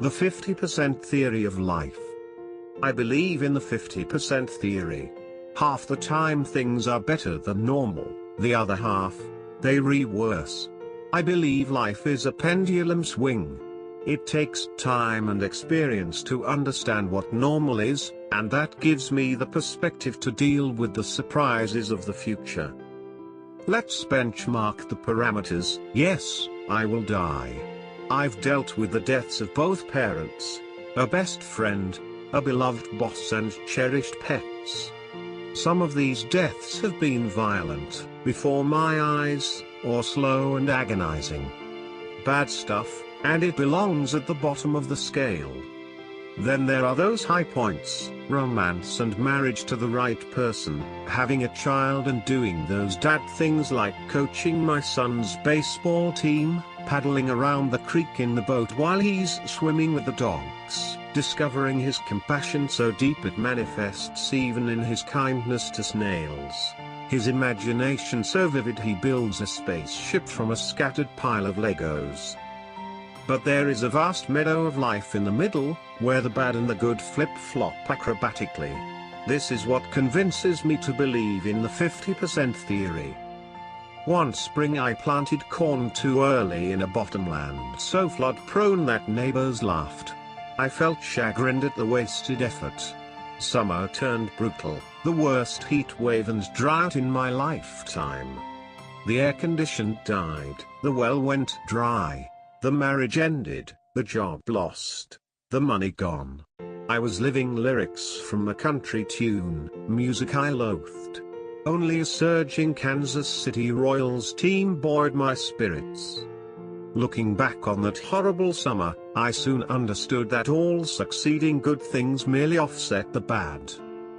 The 50% theory of life. I believe in the 50% theory. Half the time things are better than normal, the other half, they worse. I believe life is a pendulum swing. It takes time and experience to understand what normal is, and that gives me the perspective to deal with the surprises of the future. Let's benchmark the parameters. Yes, I will die. I've dealt with the deaths of both parents, a best friend, a beloved boss and cherished pets. Some of these deaths have been violent, before my eyes, or slow and agonizing. Bad stuff, and it belongs at the bottom of the scale. Then there are those high points, romance and marriage to the right person, having a child and doing those dad things like coaching my son's baseball team, paddling around the creek in the boat while he's swimming with the dogs, discovering his compassion so deep it manifests even in his kindness to snails, his imagination so vivid he builds a spaceship from a scattered pile of Legos. But there is a vast meadow of life in the middle, where the bad and the good flip-flop acrobatically. This is what convinces me to believe in the 50% theory. One spring I planted corn too early in a bottomland so flood-prone that neighbors laughed. I felt chagrined at the wasted effort. Summer turned brutal, the worst heat wave and drought in my lifetime. The air condition died, the well went dry. The marriage ended, the job lost, the money gone. I was living lyrics from a country tune, music I loathed. Only a surging Kansas City Royals team buoyed my spirits. Looking back on that horrible summer, I soon understood that all succeeding good things merely offset the bad.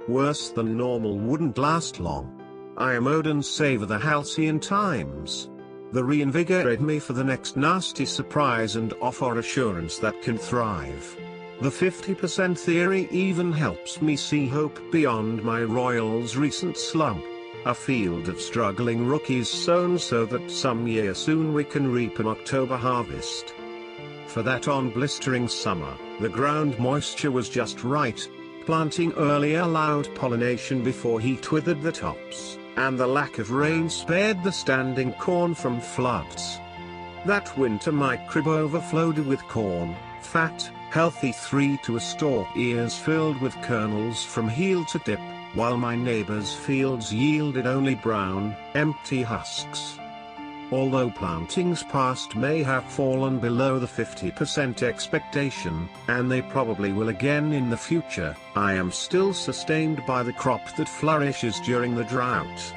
Worse than normal wouldn't last long. I am owed and savor the halcyon times. They reinvigorate me for the next nasty surprise and offer assurance that can thrive. The 50% theory even helps me see hope beyond my Royals' recent slump. A field of struggling rookies sown so that some year soon we can reap an October harvest. For that on blistering summer, the ground moisture was just right. Planting early allowed pollination before heat withered the tops, and the lack of rain spared the standing corn from floods. That winter my crib overflowed with corn, fat, healthy 3 to a stalk ears filled with kernels from heel to tip, while my neighbor's fields yielded only brown, empty husks. Although plantings past may have fallen below the 50% expectation, and they probably will again in the future, I am still sustained by the crop that flourishes during the drought.